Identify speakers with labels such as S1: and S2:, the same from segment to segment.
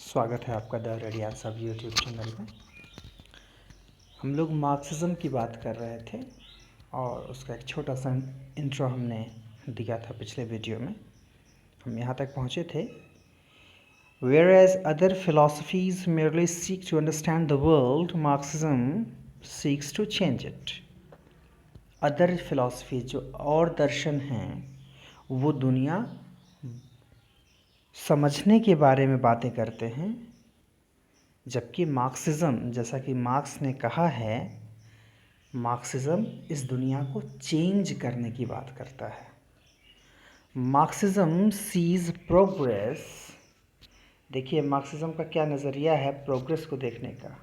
S1: स्वागत है आपका द रेडियान सब यूट्यूब चैनल में। हम लोग मार्क्सिज्म की बात कर रहे थे और उसका एक छोटा सा इंट्रो हमने दिया था पिछले वीडियो में। हम यहाँ तक पहुँचे थे, whereas other philosophies merely seek to understand the world, Marxism seeks to change it. Other philosophy जो और दर्शन हैं वो दुनिया समझने के बारे में बातें करते हैं, जबकि मार्क्सिज्म, जैसा कि मार्क्स ने कहा है, मार्क्सिज्म इस दुनिया को चेंज करने की बात करता है। Marxism sees progress. देखिए मार्क्सिज्म का क्या नज़रिया है प्रोग्रेस को देखने का।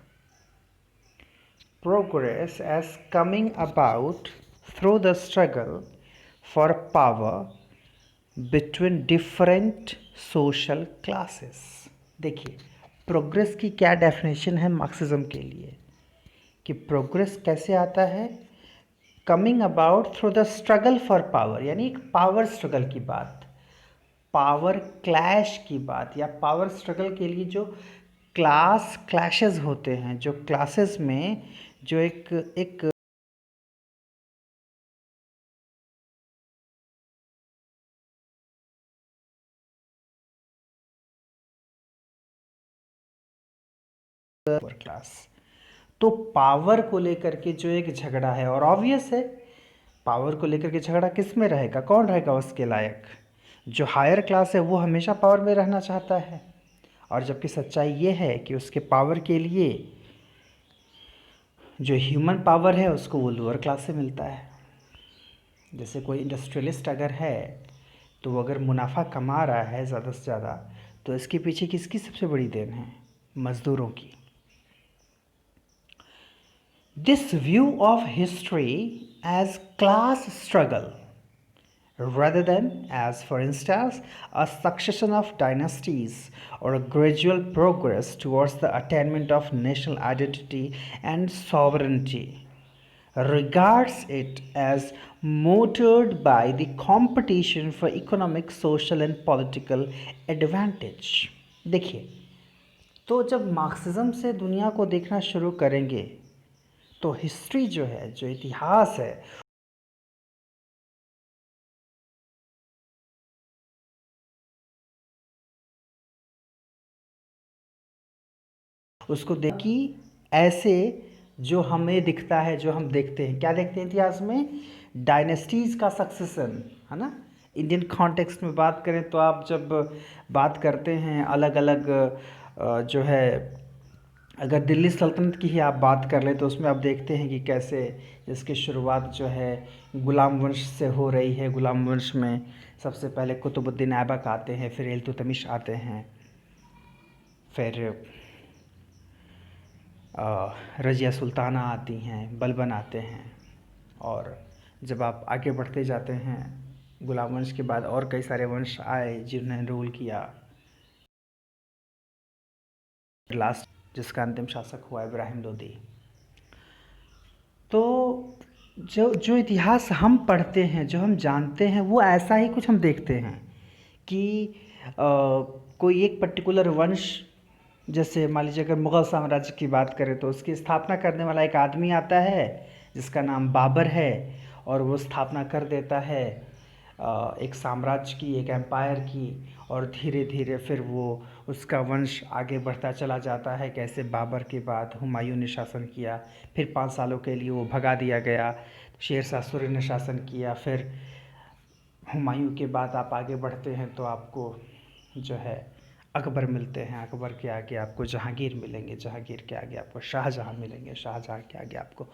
S1: Progress as coming about through the struggle for power between different social classes. देखिए प्रोग्रेस की क्या डेफिनेशन है मार्क्सिज्म के लिए कि प्रोग्रेस कैसे आता है, coming about through the struggle for power, यानी एक पावर स्ट्रगल की बात, पावर क्लैश की बात, या पावर स्ट्रगल के लिए जो क्लास क्लैशेस होते हैं, जो क्लासेस में जो एक क्लास, तो पावर को लेकर के जो एक झगड़ा है, और ऑब्वियस है पावर को लेकर के झगड़ा किस में रहेगा, कौन रहेगा उसके लायक। जो हायर क्लास है वो हमेशा पावर में रहना चाहता है, और जबकि सच्चाई ये है कि उसके पावर के लिए जो ह्यूमन पावर है उसको वो लोअर क्लास से मिलता है। जैसे कोई इंडस्ट्रियलिस्ट अगर है तो वो अगर मुनाफा कमा रहा है ज़्यादा से ज़्यादा, तो इसके पीछे किसकी सबसे बड़ी देन है, मज़दूरों की। This view of history as class struggle rather than as, for instance, a succession of dynasties or a gradual progress towards the attainment of national identity and sovereignty, regards it as motored by the competition for economic, social and political advantage. देखिए, तो जब Marxism से दुनिया को देखना शुरू करेंगे तो हिस्ट्री जो है, जो इतिहास है, उसको देखी ऐसे जो हमें दिखता है, जो हम देखते हैं, क्या देखते हैं इतिहास में, डायनेस्टीज़ का सक्सेसन, है ना। इंडियन कॉन्टेक्स्ट में बात करें तो आप जब बात करते हैं अलग अलग जो है, अगर दिल्ली सल्तनत की ही आप बात कर लें तो उसमें आप देखते हैं कि कैसे इसकी शुरुआत जो है गुलाम वंश से हो रही है। गुलाम वंश में सबसे पहले कुतुबुद्दीन ऐबक आते हैं, फिर इल्तुतमिश आते हैं, फिर रज़िया सुल्ताना आती हैं, बलबन आते हैं, और जब आप आगे बढ़ते जाते हैं गुलाम वंश के बाद और कई सारे वंश आए जिन्होंने रूल किया। लास्ट जिसका अंतिम शासक हुआ इब्राहिम लोदी। तो जो जो इतिहास हम पढ़ते हैं, जो हम जानते हैं, वो ऐसा ही कुछ हम देखते हैं कि कोई एक पर्टिकुलर वंश, जैसे मान लीजिए अगर मुग़ल साम्राज्य की बात करें तो उसकी स्थापना करने वाला एक आदमी आता है जिसका नाम बाबर है, और वो स्थापना कर देता है एक साम्राज्य की, एक एम्पायर की, और धीरे धीरे फिर वो उसका वंश आगे बढ़ता चला जाता है। कैसे बाबर के बाद हुमायूं ने शासन किया, फिर 5 सालों के लिए वो भगा दिया गया, शेर शाह सूरी ने शासन किया, फिर हुमायूं के बाद आप आगे बढ़ते हैं तो आपको जो है अकबर मिलते हैं, अकबर के आगे आपको जहांगीर मिलेंगे, जहांगीर के आगे आपको शाहजहां मिलेंगे, शाहजहां के आगे आपको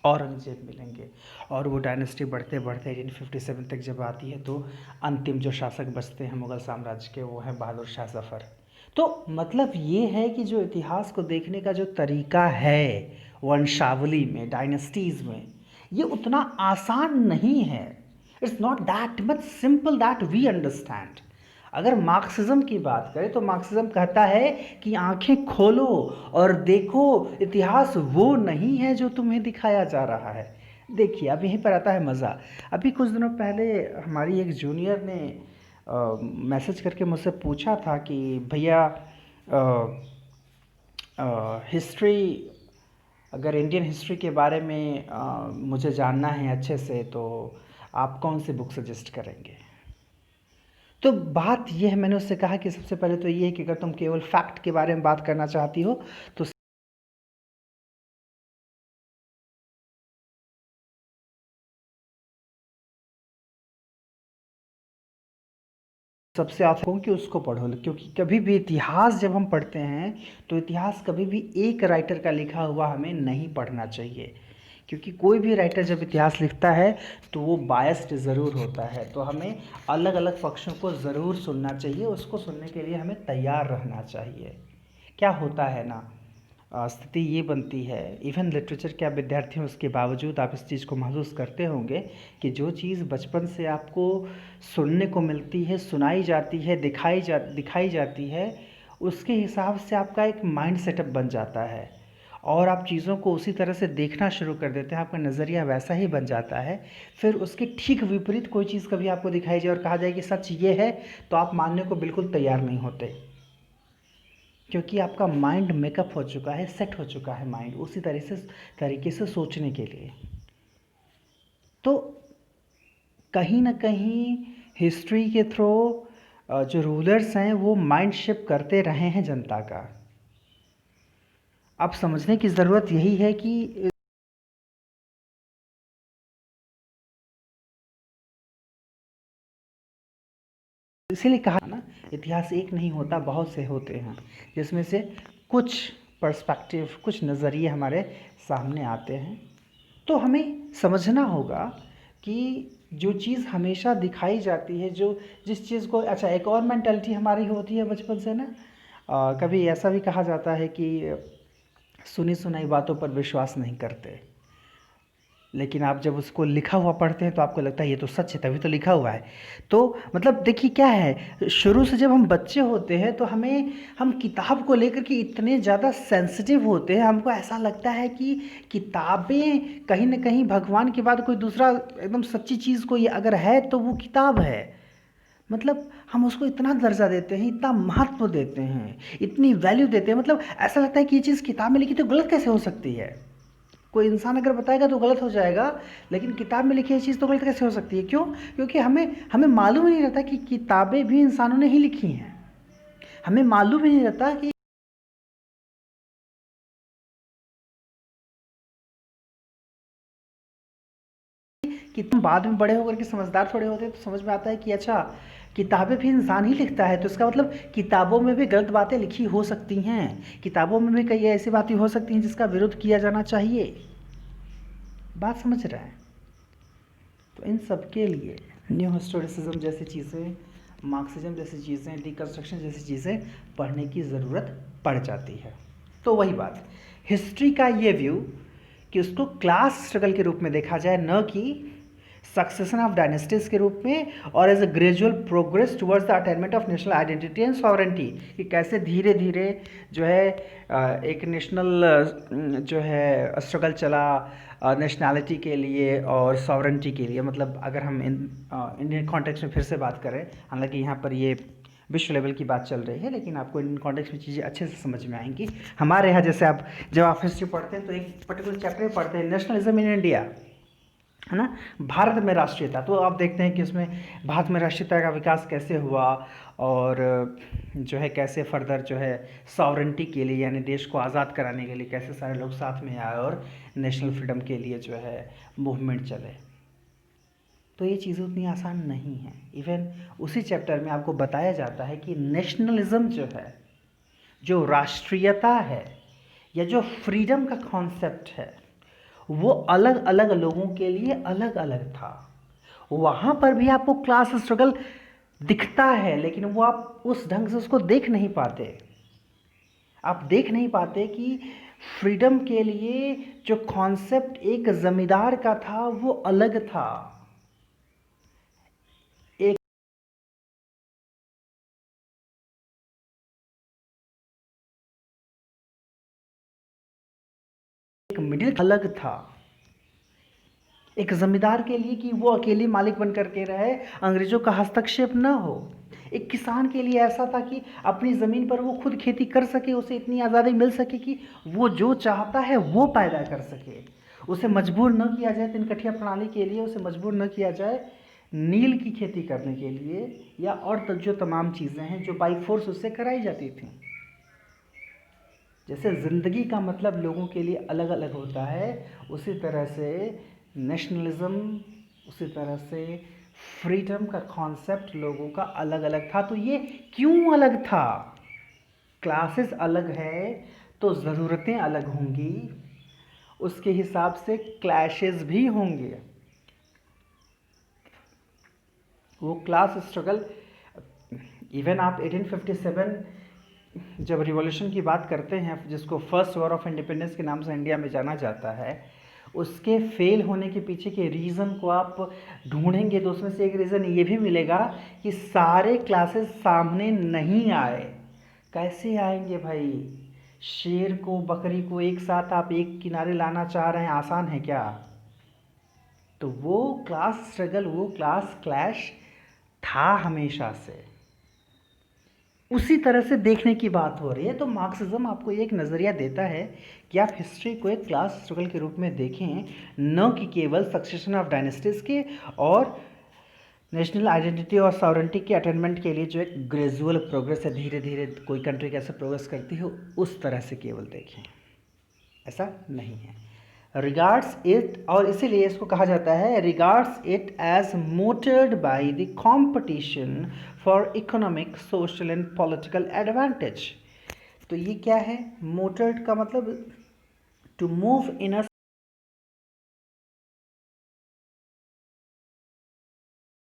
S1: औरंगज़ेब मिलेंगे, और वो डायनेस्टी बढ़ते बढ़ते 1857 तक जब आती है तो अंतिम जो शासक बचते हैं मुग़ल साम्राज्य के वो हैं बहादुर शाह ज़फ़र। तो मतलब ये है कि जो इतिहास को देखने का जो तरीका है वंशावली में, डायनेस्टीज़ में, ये उतना आसान नहीं है। It's not that much simple that we understand. अगर मार्क्सिज्म की बात करें तो मार्क्सिज्म कहता है कि आंखें खोलो और देखो, इतिहास वो नहीं है जो तुम्हें दिखाया जा रहा है। देखिए अब यहीं पर आता है मज़ा। अभी कुछ दिनों पहले हमारी एक जूनियर ने मैसेज करके मुझसे पूछा था कि भैया हिस्ट्री, अगर इंडियन हिस्ट्री के बारे में मुझे जानना है अच्छे से, तो आप कौन सी बुक सजेस्ट करेंगे? तो बात ये है, मैंने उससे कहा कि सबसे पहले तो ये है कि अगर तुम केवल फैक्ट के बारे में बात करना चाहती हो तो सबसे आप कहूँ कि उसको पढ़ो, क्योंकि कभी भी इतिहास जब हम पढ़ते हैं तो इतिहास कभी भी एक राइटर का लिखा हुआ हमें नहीं पढ़ना चाहिए, क्योंकि कोई भी राइटर जब इतिहास लिखता है तो वो बायस्ड ज़रूर होता है। तो हमें अलग अलग पक्षों को ज़रूर सुनना चाहिए, उसको सुनने के लिए हमें तैयार रहना चाहिए। क्या होता है ना, स्थिति ये बनती है, इवन लिटरेचर के आप विद्यार्थी हैं उसके बावजूद आप इस चीज़ को महसूस करते होंगे कि जो चीज़ बचपन से आपको सुनने को मिलती है, सुनाई जाती है, दिखाई जाती है, उसके हिसाब से आपका एक माइंड सेटअप बन जाता है और आप चीज़ों को उसी तरह से देखना शुरू कर देते हैं, आपका नज़रिया वैसा ही बन जाता है। फिर उसके ठीक विपरीत कोई चीज़ कभी आपको दिखाई जाए और कहा जाए कि सच ये है, तो आप मानने को बिल्कुल तैयार नहीं होते, क्योंकि आपका माइंड मेकअप हो चुका है, सेट हो चुका है माइंड उसी तरीके से सोचने के लिए। तो कहीं ना कहीं हिस्ट्री के थ्रू जो रूलर्स हैं वो माइंड शिप करते रहे हैं जनता का। अब समझने की ज़रूरत यही है कि इसीलिए कहा ना, इतिहास एक नहीं होता, बहुत से होते हैं, जिसमें से कुछ पर्सपेक्टिव, कुछ नज़रिए हमारे सामने आते हैं। तो हमें समझना होगा कि जो चीज़ हमेशा दिखाई जाती है, जो जिस चीज़ को, अच्छा एक और मेंटालिटी हमारी होती है बचपन से ना, कभी ऐसा भी कहा जाता है कि सुनी सुनाई बातों पर विश्वास नहीं करते, लेकिन आप जब उसको लिखा हुआ पढ़ते हैं तो आपको लगता है ये तो सच है, तभी तो लिखा हुआ है। तो मतलब देखिए क्या है, शुरू से जब हम बच्चे होते हैं तो हम किताब को लेकर के इतने ज़्यादा सेंसिटिव होते हैं, हमको ऐसा लगता है कि किताबें कहीं ना कहीं भगवान के बाद कोई दूसरा एकदम सच्ची चीज़ कोई अगर है तो वो किताब है। मतलब हम उसको इतना दर्जा देते हैं, इतना महत्व देते हैं, इतनी वैल्यू देते हैं, मतलब ऐसा लगता है कि ये चीज़ किताब में लिखी तो गलत कैसे हो सकती है। कोई इंसान अगर बताएगा तो गलत हो जाएगा, लेकिन किताब में लिखी ये चीज़ तो गलत कैसे हो सकती है? क्यों? क्योंकि हमें हमें मालूम ही नहीं रहता कि किताबें भी इंसानों ने ही लिखी हैं। हमें मालूम ही नहीं रहता कि तुम बाद में बड़े होकर के समझदार थोड़े होते हैं तो समझ में आता है कि अच्छा, किताबें भी इंसान ही लिखता है, तो इसका मतलब किताबों में भी गलत बातें लिखी हो सकती हैं, किताबों में भी कई ऐसी बातें हो सकती हैं जिसका विरोध किया जाना चाहिए। बात समझ रहे हैं? तो इन सब के लिए न्यू हिस्टोरिसिज्म जैसी चीज़ें, मार्क्सिज्म जैसी चीज़ें, डिकन्स्ट्रक्शन जैसी चीज़ें पढ़ने की ज़रूरत पड़ जाती है। तो वही बात, हिस्ट्री का ये व्यू कि उसको क्लास स्ट्रगल के रूप में देखा जाए, न कि सक्सेशन ऑफ डायनेस्टीज के रूप में, और as a gradual progress towards the attainment of national identity and sovereignty, कि कैसे धीरे धीरे जो है एक नेशनल जो है स्ट्रगल चला नेशनैलिटी के लिए और सॉवरेंटी के लिए। मतलब अगर हम इंडियन कॉन्टेक्स्ट में फिर से बात करें, हालांकि यहाँ पर ये विश्व लेवल की बात चल रही है, लेकिन आपको इंडियन कॉन्टेक्स्ट में चीज़ें अच्छे से समझ में आएंगी। हमारे यहाँ जैसे आप जब आप हिस्ट्री पढ़ते हैं तो एक पर्टिकुलर चैप्टर में पढ़ते हैं नेशनलिज्म इन इंडिया, है ना, भारत में राष्ट्रीयता। तो आप देखते हैं कि उसमें भारत में राष्ट्रीयता का विकास कैसे हुआ, और जो है कैसे फर्दर जो है सॉवरेंटी के लिए, यानी देश को आज़ाद कराने के लिए कैसे सारे लोग साथ में आए और नेशनल फ्रीडम के लिए जो है मूवमेंट चले। तो ये चीज़ें उतनी आसान नहीं हैं। इवन उसी चैप्टर में आपको बताया जाता है कि नेशनलिज्म जो है, जो राष्ट्रीयता है, या जो फ्रीडम का कॉन्सेप्ट है, वो अलग अलग लोगों के लिए अलग अलग था। वहाँ पर भी आपको क्लास स्ट्रगल दिखता है, लेकिन वो आप उस ढंग से उसको देख नहीं पाते। आप देख नहीं पाते कि फ्रीडम के लिए जो कॉन्सेप्ट एक जमींदार का था वो अलग था, एक मिडिल अलग था, एक ज़मींदार के लिए कि वो अकेले मालिक बन करके रहे, अंग्रेज़ों का हस्तक्षेप न हो। एक किसान के लिए ऐसा था कि अपनी ज़मीन पर वो खुद खेती कर सके, उसे इतनी आज़ादी मिल सके कि वो जो चाहता है वो पैदा कर सके। उसे मजबूर न किया जाए तिनकठिया प्रणाली के लिए, उसे मजबूर न किया जाए नील की खेती करने के लिए, या और जो तमाम चीज़ें हैं जो बाई फोर्स उससे कराई जाती थी। जैसे ज़िंदगी का मतलब लोगों के लिए अलग अलग होता है, उसी तरह से नेशनलिज्म, उसी तरह से फ्रीडम का कॉन्सेप्ट लोगों का अलग अलग था। तो ये क्यों अलग था? क्लासेस अलग है तो ज़रूरतें अलग होंगी, उसके हिसाब से क्लैशेस भी होंगे। वो क्लास स्ट्रगल, इवन आप 1857 जब रिवॉल्यूशन की बात करते हैं, जिसको फर्स्ट वॉर ऑफ इंडिपेंडेंस के नाम से इंडिया में जाना जाता है, उसके फेल होने के पीछे के रीज़न को आप ढूंढेंगे तो उसमें से एक रीज़न ये भी मिलेगा कि सारे क्लासेस सामने नहीं आए। कैसे आएंगे भाई? शेर को, बकरी को एक साथ आप एक किनारे लाना चाह रहे हैं, आसान है क्या? तो वो क्लास स्ट्रगल, वो क्लास क्लैश था हमेशा से। उसी तरह से देखने की बात हो रही है। तो मार्क्सिज्म आपको एक नज़रिया देता है कि आप हिस्ट्री को एक क्लास स्ट्रगल के रूप में देखें, न कि केवल सक्सेशन ऑफ डायनेस्टीज़ के और नेशनल आइडेंटिटी और सॉवरेंटी के अटेनमेंट के लिए जो एक ग्रेजुअल प्रोग्रेस है, धीरे धीरे कोई कंट्री कैसे प्रोग्रेस करती है, उस तरह से केवल देखें। ऐसा नहीं है। रिगार्ड्स इट, और इसीलिए इसको कहा जाता है regards it as motivated by the competition for economic, social and political advantage. तो ये क्या है? मोटिवेट का मतलब to move in a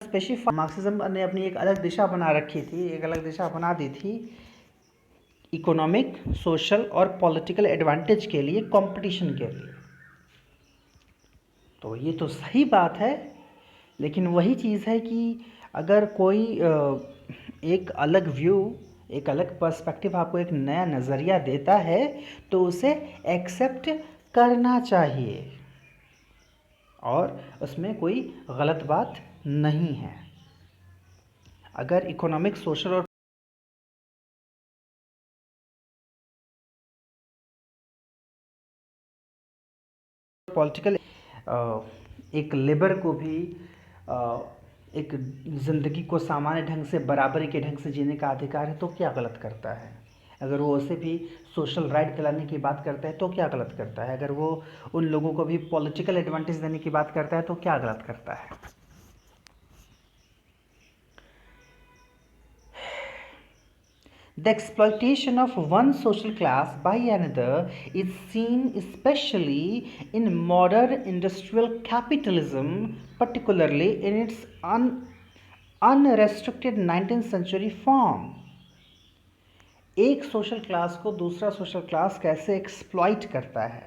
S1: specified. Marxism ने अपनी एक अलग दिशा बना रखी थी, एक अलग दिशा बना दी थी इकोनॉमिक, सोशल और पॉलिटिकल एडवांटेज के लिए, कंपटीशन के लिए। तो ये तो सही बात है, लेकिन वही चीज़ है कि अगर कोई एक अलग व्यू, एक अलग पर्सपेक्टिव आपको एक नया नज़रिया देता है तो उसे एक्सेप्ट करना चाहिए, और उसमें कोई गलत बात नहीं है। अगर इकोनॉमिक, सोशल और पॉलिटिकल एक लेबर को भी एक ज़िंदगी को सामान्य ढंग से, बराबरी के ढंग से जीने का अधिकार है, तो क्या गलत करता है? अगर वो उसे भी सोशल राइट दिलाने की बात करता है तो क्या गलत करता है? अगर वो उन लोगों को भी पॉलिटिकल एडवांटेज देने की बात करता है तो क्या गलत करता है? The exploitation of one social class by another is seen especially in modern industrial capitalism, particularly in its unrestricted 19th century form. एक सोशल क्लास को दूसरा सोशल क्लास कैसे एक्सप्लॉइट करता है,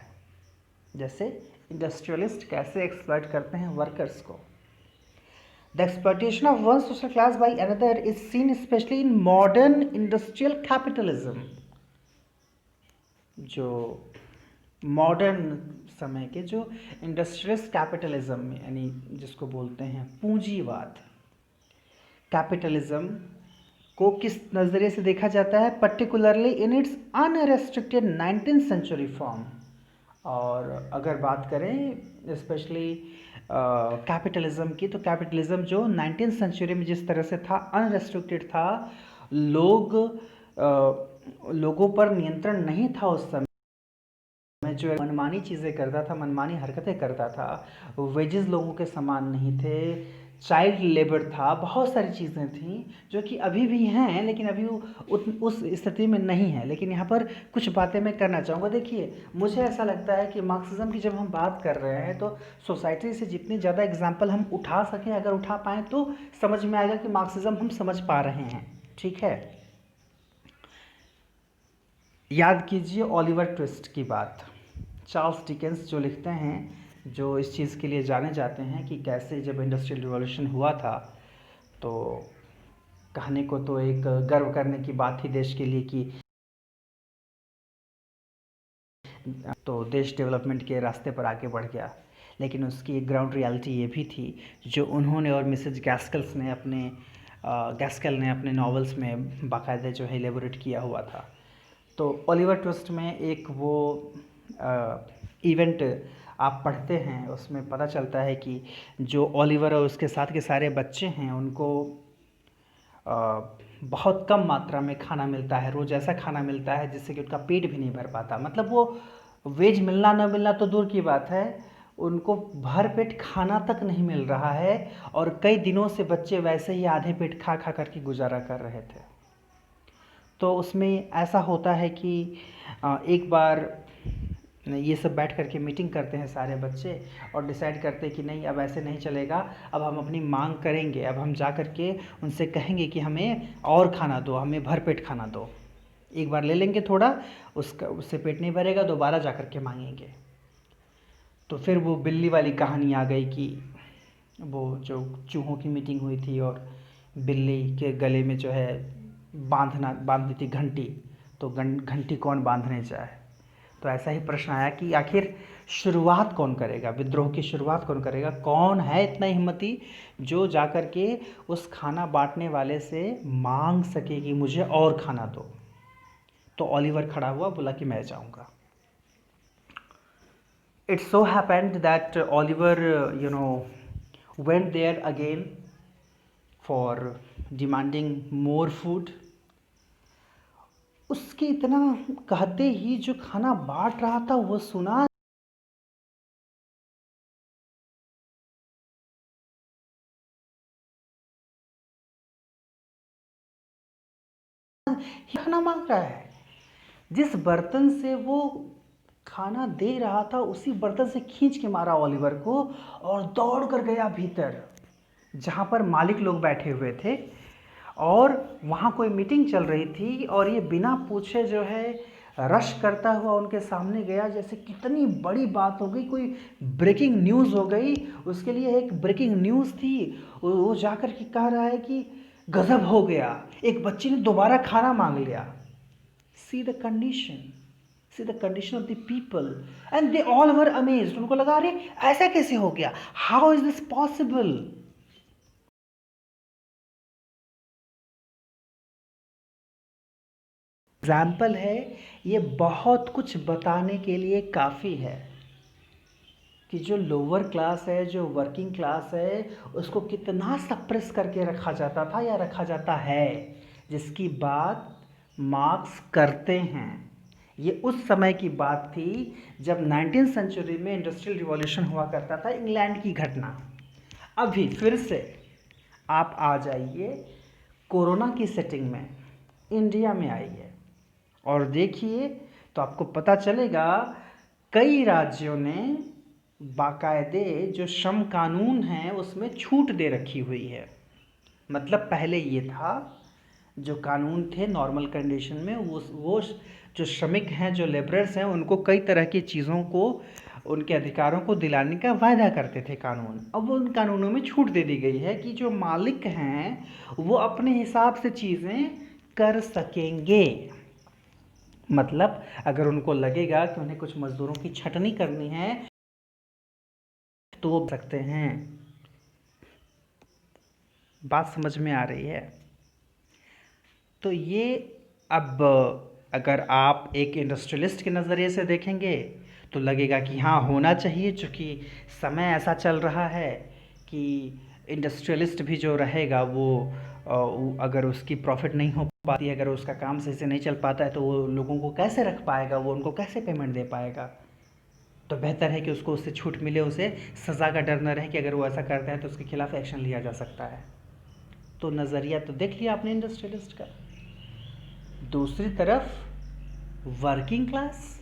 S1: जैसे इंडस्ट्रियलिस्ट कैसे एक्सप्लॉइट करते हैं वर्कर्स को। The exploitation of one social class by another is seen especially in modern industrial capitalism. जो मॉडर्न समय के जो इंडस्ट्रियलिस्ट कैपिटलिज्म, यानी जिसको बोलते हैं पूंजीवाद, कैपिटलिज्म को किस नज़रिए से देखा जाता है? Particularly in its unrestricted 19th century form. और अगर बात करें स्पेशली कैपिटलिज्म की, तो कैपिटलिज्म जो 19th सेंचुरी में जिस तरह से था, अनरेस्ट्रिक्टेड था, लोगों पर नियंत्रण नहीं था उस समय, जो मनमानी चीज़ें करता था, मनमानी हरकतें करता था, वेजेस लोगों के समान नहीं थे, चाइल्ड लेबर था, बहुत सारी चीज़ें थी जो कि अभी भी हैं, लेकिन अभी उस स्थिति में नहीं है। लेकिन यहाँ पर कुछ बातें मैं करना चाहूँगा। देखिए, मुझे ऐसा लगता है कि मार्क्सिज्म की जब हम बात कर रहे हैं तो सोसाइटी से जितनी ज़्यादा एग्जाम्पल हम उठा सकें, अगर उठा पाएँ तो समझ में आएगा कि मार्क्सिज्म हम समझ पा रहे हैं। ठीक है, याद कीजिए ओलिवर ट्विस्ट की बात। चार्ल्स डिकेंस जो लिखते हैं, जो इस चीज़ के लिए जाने जाते हैं कि कैसे जब इंडस्ट्रियल रिवॉल्यूशन हुआ था, तो कहने को तो एक गर्व करने की बात थी देश के लिए कि तो देश डेवलपमेंट के रास्ते पर आगे बढ़ गया। लेकिन उसकी एक ग्राउंड रियलिटी ये भी थी जो उन्होंने और मिसेज गैस्केल ने अपने नॉवेल्स में बाकायदे जो है एलेबोरेट किया हुआ था। तो ओलिवर ट्विस्ट में एक वो इवेंट आप पढ़ते हैं, उसमें पता चलता है कि जो ओलिवर और उसके साथ के सारे बच्चे हैं उनको बहुत कम मात्रा में खाना मिलता है, रोज़ ऐसा खाना मिलता है जिससे कि उनका पेट भी नहीं भर पाता। मतलब वो वेज मिलना न मिलना तो दूर की बात है, उनको भर पेट खाना तक नहीं मिल रहा है और कई दिनों से बच्चे वैसे ही आधे पेट खा खा करके गुजारा कर रहे थे। तो उसमें ऐसा होता है कि एक बार ये सब बैठ करके मीटिंग करते हैं सारे बच्चे और डिसाइड करते हैं कि नहीं, अब ऐसे नहीं चलेगा, अब हम अपनी मांग करेंगे, अब हम जा करके उनसे कहेंगे कि हमें और खाना दो, हमें भरपेट खाना दो। एक बार ले लेंगे थोड़ा, उससे पेट नहीं भरेगा, दोबारा जा करके मांगेंगे। तो फिर वो बिल्ली वाली कहानी आ गई कि वो जो चूहों की मीटिंग हुई थी और बिल्ली के गले में जो है बांध दी थी घंटी, तो घंटी कौन बांधने जाए। तो ऐसा ही प्रश्न आया कि आखिर शुरुआत कौन करेगा, विद्रोह की शुरुआत कौन करेगा, कौन है इतना हिम्मती जो जा कर के उस खाना बांटने वाले से मांग सके कि मुझे और खाना दो। तो ओलिवर खड़ा हुआ, बोला कि मैं जाऊंगा। It so happened that Oliver, went there again for demanding more food. उसके इतना कहते ही जो खाना बांट रहा था वो सुना, खाना मांग रहा है। जिस बर्तन से वो खाना दे रहा था उसी बर्तन से खींच के मारा ओलिवर को और दौड़ कर गया भीतर, जहाँ पर मालिक लोग बैठे हुए थे और वहाँ कोई मीटिंग चल रही थी। और ये बिना पूछे जो है रश करता हुआ उनके सामने गया, जैसे कितनी बड़ी बात हो गई, कोई ब्रेकिंग न्यूज़ हो गई। उसके लिए एक ब्रेकिंग न्यूज़ थी। वो जाकर के कह रहा है कि गजब हो गया, एक बच्चे ने दोबारा खाना मांग लिया। See the condition, see the condition of the people, and they all were amazed. उनको लगा अरे ऐसा कैसे हो गया, how is this possible. Example है, ये बहुत कुछ बताने के लिए काफ़ी है कि जो लोअर क्लास है, जो वर्किंग क्लास है, उसको कितना सप्रेस करके रखा जाता था या रखा जाता है, जिसकी बात मार्क्स करते हैं। ये उस समय की बात थी जब 19th सेंचुरी में इंडस्ट्रियल रिवॉल्यूशन हुआ करता था, इंग्लैंड की घटना। अभी फिर से आप आ जाइए कोरोना की सेटिंग में, इंडिया में आइए और देखिए तो आपको पता चलेगा कई राज्यों ने बाकायदे जो श्रम कानून है उसमें छूट दे रखी हुई है। मतलब पहले ये था, जो कानून थे नॉर्मल कंडीशन में, वो जो श्रमिक हैं, जो लेबरर्स हैं, उनको कई तरह की चीज़ों को, उनके अधिकारों को दिलाने का वायदा करते थे कानून। अब उन कानूनों में छूट दे दी गई है कि जो मालिक हैं वो अपने हिसाब से चीज़ें कर सकेंगे। मतलब अगर उनको लगेगा कि उन्हें कुछ मज़दूरों की छटनी करनी है तो वो सकते हैं। बात समझ में आ रही है? तो ये अब अगर आप एक इंडस्ट्रियलिस्ट के नज़रिए से देखेंगे तो लगेगा कि हाँ होना चाहिए, चूँकि समय ऐसा चल रहा है कि इंडस्ट्रियलिस्ट भी जो रहेगा वो अगर उसकी प्रॉफिट नहीं हो पाती, अगर उसका काम सही से नहीं चल पाता है तो वो लोगों को कैसे रख पाएगा, वो उनको कैसे पेमेंट दे पाएगा। तो बेहतर है कि उसको उससे छूट मिले, उसे सज़ा का डर न रहे कि अगर वो ऐसा करता है तो उसके खिलाफ़ एक्शन लिया जा सकता है। तो नज़रिया तो देख लिया आपने इंडस्ट्रियलिस्ट का। दूसरी तरफ वर्किंग क्लास,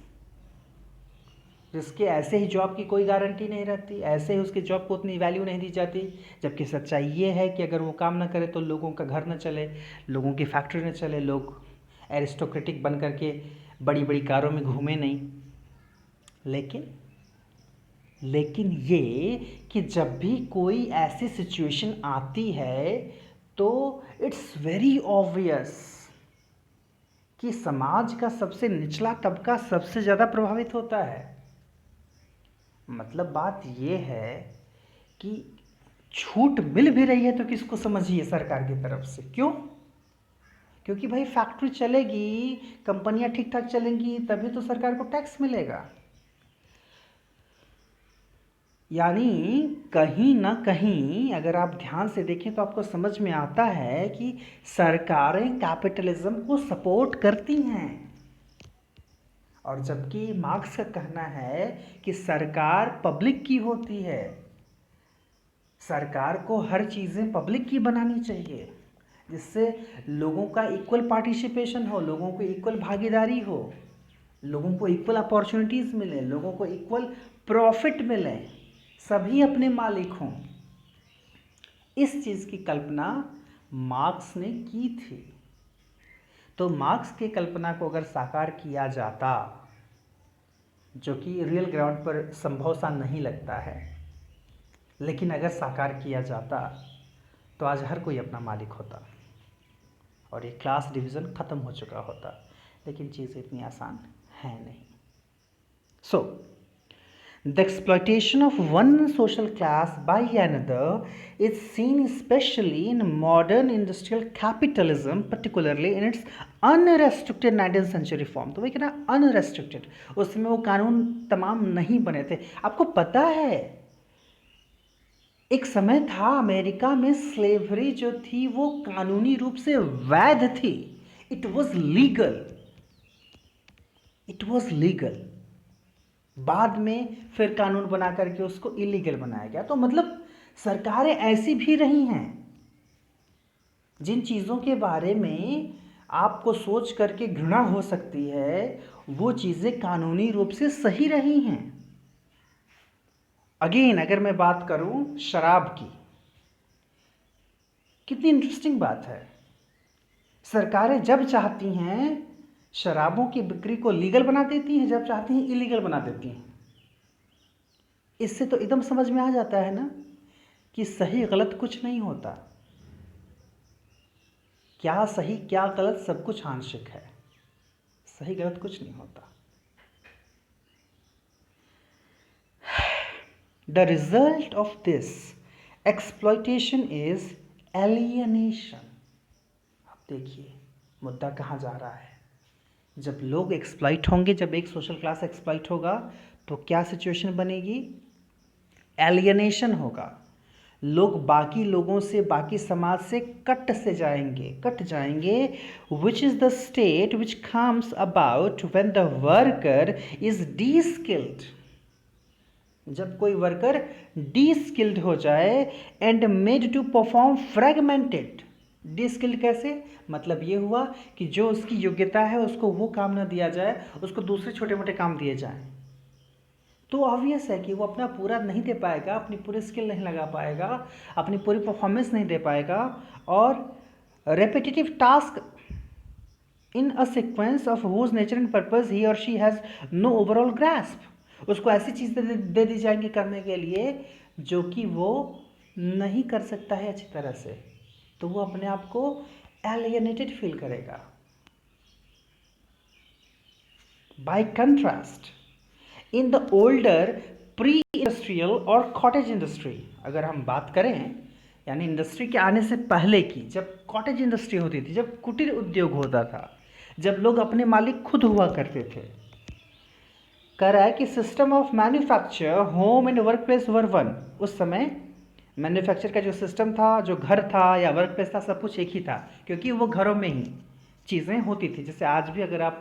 S1: जिसके ऐसे ही जॉब की कोई गारंटी नहीं रहती, ऐसे ही उसकी जॉब को उतनी वैल्यू नहीं दी जाती, जबकि सच्चाई ये है कि अगर वो काम ना करे तो लोगों का घर न चले, लोगों की फैक्ट्री न चले, लोग एरिस्टोक्रेटिक बन करके बड़ी बड़ी कारों में घूमे नहीं। लेकिन ये कि जब भी कोई ऐसी सिचुएशन आती है तो इट्स वेरी ऑब्वियस कि समाज का सबसे निचला तबका सबसे ज़्यादा प्रभावित होता है। मतलब बात ये है कि छूट मिल भी रही है तो किसको समझिए, सरकार की तरफ से। क्यों? क्योंकि भाई फैक्ट्री चलेगी, कंपनियां ठीक ठाक चलेंगी, तभी तो सरकार को टैक्स मिलेगा। यानी कहीं ना कहीं अगर आप ध्यान से देखें तो आपको समझ में आता है कि सरकारें कैपिटलिज्म को सपोर्ट करती हैं, और जबकि मार्क्स का कहना है कि सरकार पब्लिक की होती है, सरकार को हर चीज़ें पब्लिक की बनानी चाहिए, जिससे लोगों का इक्वल पार्टिसिपेशन हो, लोगों को इक्वल भागीदारी हो, लोगों को इक्वल अपॉर्चुनिटीज़ मिले, लोगों को इक्वल प्रॉफिट मिले, सभी अपने मालिक हों। इस चीज़ की कल्पना मार्क्स ने की थी। तो मार्क्स की कल्पना को अगर साकार किया जाता, जो कि रियल ग्राउंड पर संभव सा नहीं लगता है, लेकिन अगर साकार किया जाता तो आज हर कोई अपना मालिक होता और ये क्लास डिवीज़न ख़त्म हो चुका होता। लेकिन चीज़ इतनी आसान है नहीं। सो the exploitation of one social class by another is seen especially in modern industrial capitalism, particularly in its unrestricted 19th century form। तो वही कहना unrestricted, उसमें वो कानून तमाम नहीं बने थे। आपको पता है एक समय था अमेरिका में स्लेवरी जो थी वो कानूनी रूप से वैध थी। It was legal, it was legal. बाद में फिर कानून बना करके उसको इलीगल बनाया गया। तो मतलब सरकारें ऐसी भी रही हैं जिन चीज़ों के बारे में आपको सोच करके घृणा हो सकती है, वो चीज़ें कानूनी रूप से सही रही हैं। अगेन अगर मैं बात करूं शराब की, कितनी इंटरेस्टिंग बात है। सरकारें जब चाहती हैं शराबों की बिक्री को लीगल बना देती हैं, जब चाहती हैं इलीगल बना देती हैं। इससे तो एकदम समझ में आ जाता है ना कि सही गलत कुछ नहीं होता, क्या सही क्या गलत सब कुछ आंशिक है, सही गलत कुछ नहीं होता। The result of this exploitation is alienation। अब देखिए मुद्दा कहाँ जा रहा है। जब लोग एक्सप्लॉइट होंगे, जब एक सोशल क्लास एक्सप्लॉइट होगा तो क्या सिचुएशन बनेगी? एलियनेशन होगा। लोग बाकी लोगों से, बाकी समाज से कट जाएंगे which is the state which comes about when the worker is deskilled. जब कोई वर्कर डी स्किल्ड हो जाए and made to perform fragmented. Deskilled कैसे? मतलब ये हुआ कि जो उसकी योग्यता है उसको वो काम ना दिया जाए, उसको दूसरे छोटे मोटे काम दिए जाएं। तो ऑब्वियस है कि वो अपना पूरा नहीं दे पाएगा, अपनी पूरी स्किल नहीं लगा पाएगा, अपनी पूरी परफॉर्मेंस नहीं दे पाएगा, और repetitive task in a sequence of whose nature and purpose he और she has no overall grasp. उसको ऐसी चीज़ें दे दी जाएंगी करने के लिए जो कि वो नहीं कर सकता है अच्छी तरह से, तो वो अपने आप को एलियनेटेड फील करेगा। Bye contrast in the older pre industrial और कॉटेज इंडस्ट्री, अगर हम बात करें यानी इंडस्ट्री के आने से पहले की, जब कॉटेज इंडस्ट्री होती थी, जब कुटीर उद्योग होता था, जब लोग अपने मालिक खुद हुआ करते थे, कह रहा है कि system of manufacture home and work place were one. उस समय मैन्युफैक्चर का जो सिस्टम था, जो घर था या वर्क प्लेस था, सब कुछ एक ही था, क्योंकि वो घरों में ही चीज़ें होती थी। जैसे आज भी अगर आप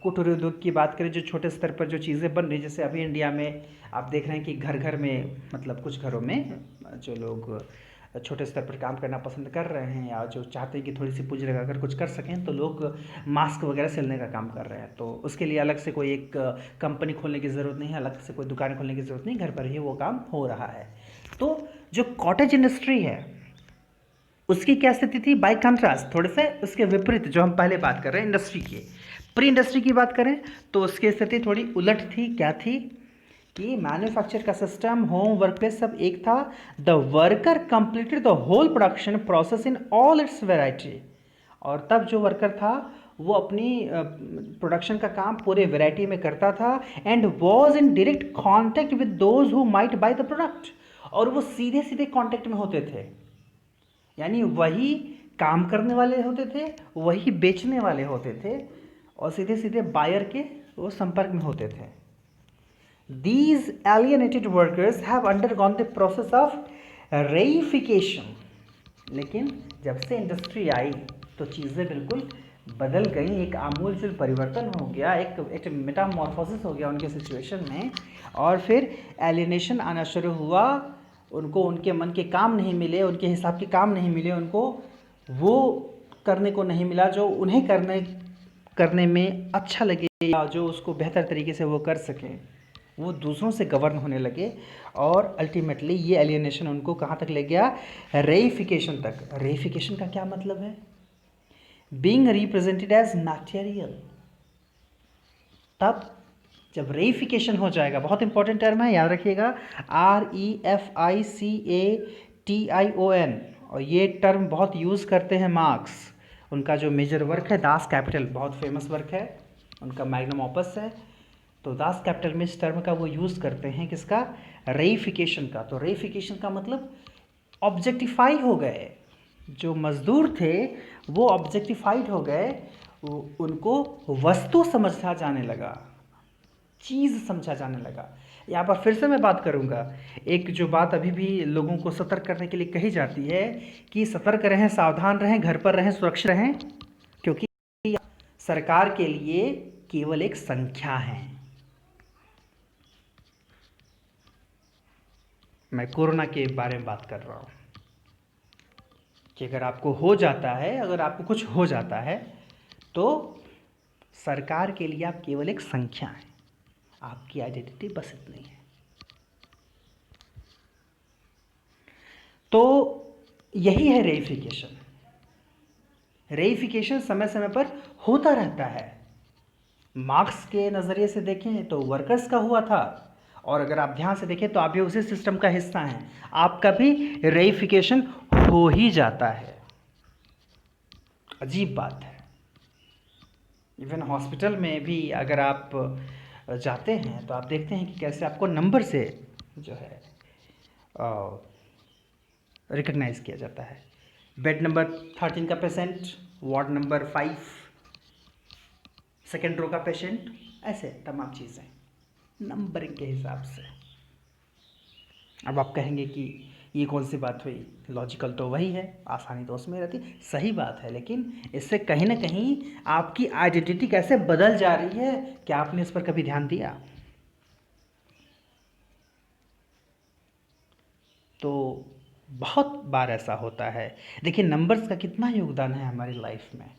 S1: कुटीर उद्योग की बात करें, जो छोटे स्तर पर जो चीज़ें बन रही, जैसे अभी इंडिया में आप देख रहे हैं कि घर घर में, मतलब कुछ घरों में जो लोग छोटे स्तर पर काम करना पसंद कर रहे हैं या जो चाहते हैं कि थोड़ी सी पूंजी लगाकर कुछ कर सकें, तो लोग मास्क वगैरह सिलने का काम कर रहे हैं। तो उसके लिए अलग से कोई एक कंपनी खोलने की ज़रूरत नहीं है, अलग से कोई दुकान खोलने की ज़रूरत नहीं, घर पर ही वो काम हो रहा है। तो जो कॉटेज इंडस्ट्री है उसकी क्या स्थिति थी? बाय कंट्रास्ट, थोड़े से उसके विपरीत जो हम पहले बात कर रहे हैं इंडस्ट्री की, प्री इंडस्ट्री की बात करें तो उसकी स्थिति थोड़ी उलट थी। क्या थी? कि मैन्युफैक्चर का सिस्टम, होम, वर्क प्लेस सब एक था। The worker completed the whole production process in all its variety. और तब जो वर्कर था वो अपनी प्रोडक्शन का काम पूरे वैरायटी में करता था and was in direct contact with those who might by the product, और वो सीधे सीधे कांटेक्ट में होते थे, यानी वही काम करने वाले होते थे, वही बेचने वाले होते थे, और सीधे सीधे बायर के वो संपर्क में होते थे। These alienated workers have undergone the process of reification। लेकिन जब से इंडस्ट्री आई तो चीज़ें बिल्कुल बदल गई, एक आमूलचूल परिवर्तन हो गया, एक मेटामॉर्फोसिस हो गया उनके सिचुएशन में, और फिर एलिनेशन आना शुरू हुआ। उनको उनके मन के काम नहीं मिले, उनके हिसाब के काम नहीं मिले, उनको वो करने को नहीं मिला जो उन्हें करने में अच्छा लगे या जो उसको बेहतर तरीके से वो कर सकें। वो दूसरों से गवर्न होने लगे और अल्टीमेटली ये एलियनेशन उनको कहाँ तक ले गया? रेइफिकेशन तक। रेइफिकेशन का क्या मतलब है? Being represented as material. तब जब रेइफिकेशन हो जाएगा, बहुत इंपॉर्टेंट टर्म है, याद रखिएगा, REFICATION, और ये टर्म बहुत यूज़ करते हैं मार्क्स। उनका जो मेजर वर्क है दास कैपिटल, बहुत फेमस वर्क है, उनका मैग्नम ऑपस है, तो दास कैपिटल में इस टर्म का वो यूज़ करते हैं, किसका? रेइफिकेशन का। तो रेइफिकेशन का मतलब ऑब्जेक्टिफाई हो गए, जो मजदूर थे वो ऑब्जेक्टिफाइड हो गए, उनको वस्तु समझा जाने लगा, चीज़ समझा जाने लगा। यहाँ पर फिर से मैं बात करूँगा, एक जो बात अभी भी लोगों को सतर्क करने के लिए कही जाती है कि सतर्क रहें, सावधान रहें, घर पर रहें, सुरक्षित रहें, क्योंकि सरकार के लिए केवल एक संख्या है। मैं कोरोना के बारे में बात कर रहा हूँ कि अगर आपको हो जाता है, अगर आपको कुछ हो जाता है तो सरकार के लिए आप केवल एक संख्या हैं, आपकी आइडेंटिटी बस इतनी है। तो यही है रेइफिकेशन। रेइफिकेशन समय समय पर होता रहता है। मार्क्स के नज़रिए से देखें तो वर्कर्स का हुआ था, और अगर आप ध्यान से देखें तो आप भी उसी सिस्टम का हिस्सा हैं, आपका भी रेइफिकेशन हो ही जाता है। अजीब बात है। इवन हॉस्पिटल में भी अगर आप जाते हैं तो आप देखते हैं कि कैसे आपको नंबर से जो है रिकग्नाइज किया जाता है। बेड नंबर 13 का patient, ward number 5, second row का पेशेंट, ऐसे तमाम चीज़ें नंबरिंग के हिसाब से। अब आप कहेंगे कि ये कौन सी बात हुई? लॉजिकल तो वही है, आसानी तो उसमें रहती, सही बात है, लेकिन इससे कहीं ना कहीं आपकी आइडेंटिटी कैसे बदल जा रही है, क्या आपने इस पर कभी ध्यान दिया? तो बहुत बार ऐसा होता है। देखिए, नंबर्स का कितना योगदान है हमारी लाइफ में।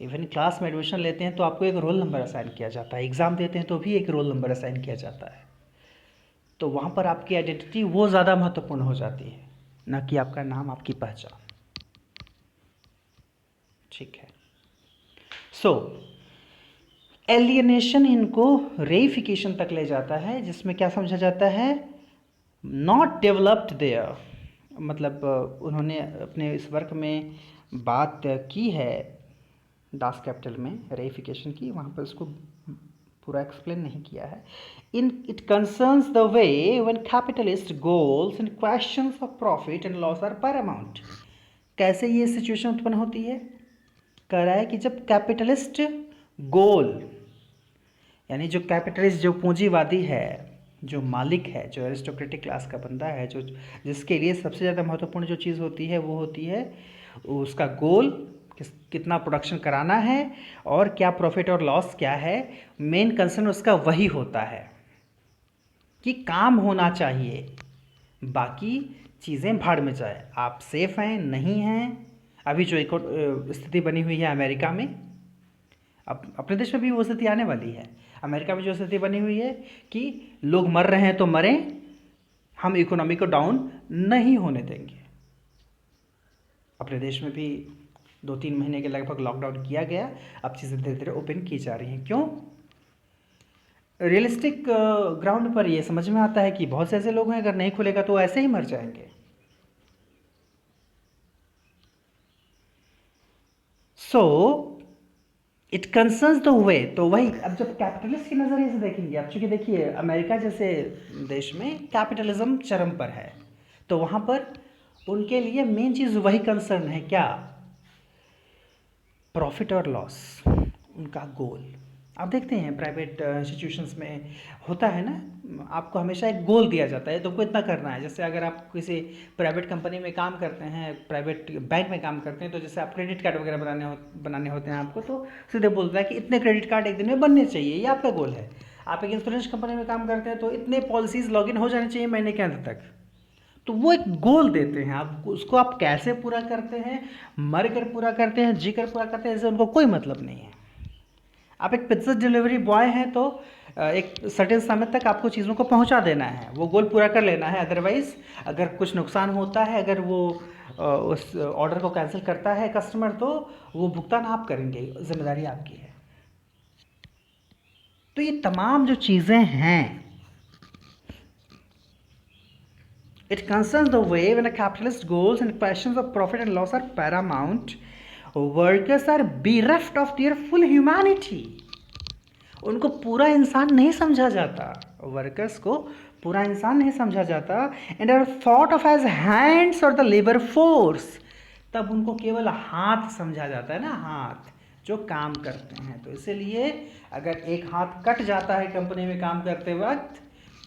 S1: इवन क्लास में एडमिशन लेते हैं तो आपको एक रोल नंबर असाइन किया जाता है, एग्ज़ाम देते हैं तो भी एक रोल नंबर असाइन किया जाता है। तो वहाँ पर आपकी आइडेंटिटी वो ज़्यादा महत्वपूर्ण हो जाती है, ना कि आपका नाम, आपकी पहचान। ठीक है। सो एलियनेशन इनको रेइफिकेशन तक ले जाता है, जिसमें क्या समझा जाता है? नॉट डेवलप्ड देयर, मतलब उन्होंने अपने इस वर्क में बात की है दास कैपिटल में रेइफिकेशन की, वहाँ पर उसको पूरा एक्सप्लेन नहीं किया है। In it concerns the way when capitalist goals and questions of profit and loss are paramount. कैसे ये सिचुएशन उत्पन्न होती है? कह रहा है कि जब कैपिटलिस्ट गोल, यानी जो कैपिटलिस्ट, जो पूंजीवादी है, जो मालिक है, जो एरिस्टोक्रेटिक क्लास का बंदा है, जो जिसके लिए सबसे ज़्यादा महत्वपूर्ण जो चीज़ होती है वो होती है उसका गोल, कितना प्रोडक्शन कराना है और क्या प्रॉफिट और लॉस क्या है, मेन कंसर्न उसका वही होता है कि काम होना चाहिए, बाकी चीज़ें भाड़ में जाए, आप सेफ हैं नहीं हैं। अभी जो एक स्थिति बनी हुई है अमेरिका में, अब अपने देश में भी वो स्थिति आने वाली है। अमेरिका में जो स्थिति बनी हुई है कि लोग मर रहे हैं तो मरें, हम इकोनॉमी को डाउन नहीं होने देंगे। अपने देश में भी 2-3 महीने के लगभग लॉकडाउन किया गया, अब चीज़ें धीरे धीरे ओपन की जा रही हैं। क्यों? रियलिस्टिक ग्राउंड पर ये समझ में आता है कि बहुत से ऐसे लोग हैं, अगर नहीं खुलेगा तो ऐसे ही मर जाएंगे। सो इट कंसर्न्स द वे, तो वही अब जब कैपिटलिस्ट के नज़रिए से देखेंगे आप, चूँकि देखिए अमेरिका जैसे देश में कैपिटलिज्म चरम पर है, तो वहाँ पर उनके लिए मेन चीज़ वही कंसर्न है, क्या? प्रॉफिट और लॉस, उनका गोल। आप देखते हैं प्राइवेट इंस्टीट्यूशंस में होता है ना, आपको हमेशा एक गोल दिया जाता है, तुमको इतना करना है। जैसे अगर आप किसी प्राइवेट कंपनी में काम करते हैं, प्राइवेट बैंक में काम करते हैं, तो जैसे आप क्रेडिट कार्ड वगैरह बनाने होते हैं आपको, तो सीधे बोलता है कि इतने क्रेडिट कार्ड एक दिन में बनने चाहिए, ये आपका गोल है। आप एक इंश्योरेंस कंपनी में काम करते हैं तो इतने पॉलिसीज़ लॉगिन हो जानी चाहिए महीने के अंत तक। तो वो एक गोल देते हैं, आप उसको आप कैसे पूरा करते हैं, मर कर पूरा करते हैं, जी कर पूरा करते हैं, इससे उनको कोई मतलब नहीं है। आप एक पिज्ज़ा डिलीवरी बॉय हैं तो एक सर्टेन समय तक आपको चीज़ों को पहुंचा देना है, वो गोल पूरा कर लेना है। अदरवाइज़ अगर कुछ नुकसान होता है, अगर वो उस ऑर्डर को कैंसिल करता है कस्टमर, तो वो भुगतान आप करेंगे, जिम्मेदारी आपकी है। तो ये तमाम जो चीज़ें हैं, it concerns the way when a capitalist goals and questions of profit and loss are paramount, workers are bereft of their full humanity. उनको पूरा इंसान नहीं समझा जाता, वर्कर्स को पूरा इंसान नहीं समझा जाता, and are thought of as hands और द लेबर फोर्स, तब उनको केवल हाथ समझा जाता है ना, हाथ जो काम करते हैं। तो इसीलिए अगर एक हाथ कट जाता है कंपनी में काम करते वक्त,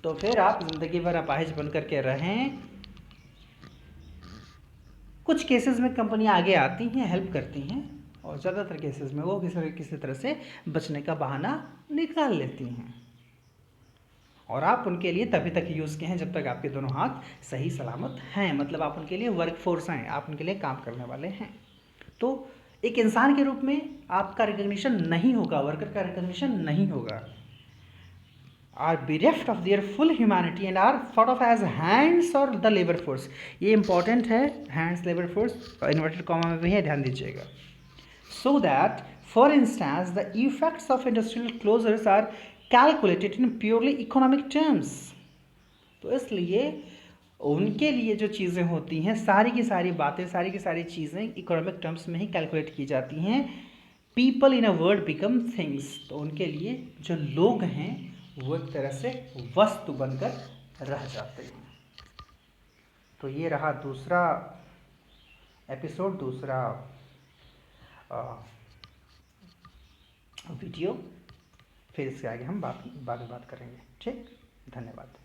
S1: तो फिर आप ज़िंदगी भर अपाहिज बन करके रहें। कुछ केसेस में कंपनियां आगे आती हैं, हेल्प करती हैं, और ज़्यादातर केसेस में वो किसी तरह से बचने का बहाना निकाल लेती हैं, और आप उनके लिए तभी तक यूज़ के हैं जब तक आपके दोनों हाथ सही सलामत हैं, मतलब आप उनके लिए वर्क फोर्स हैं, आप उनके लिए काम करने वाले हैं। तो एक इंसान के रूप में आपका रिकग्निशन नहीं होगा, वर्कर का रिकग्निशन नहीं होगा। Are bereft of their full humanity and are thought of as hands or the labor force। ये इंपॉर्टेंट है, hands labor force inverted comma में भी है, ध्यान दीजिएगा। So that for instance the effects of industrial closures are calculated in purely economic terms। तो इसलिए उनके लिए जो चीज़ें होती हैं, सारी की सारी बातें, सारी की सारी चीज़ें इकोनॉमिक टर्म्स में ही कैलकुलेट की जाती हैं। People in a word become things, तो उनके लिए जो लोग हैं वो एक तरह से वस्तु बनकर रह जाते हैं। तो ये रहा दूसरा एपिसोड, दूसरा वीडियो। फिर इसके आगे हम बाद में बात करेंगे। ठीक, धन्यवाद।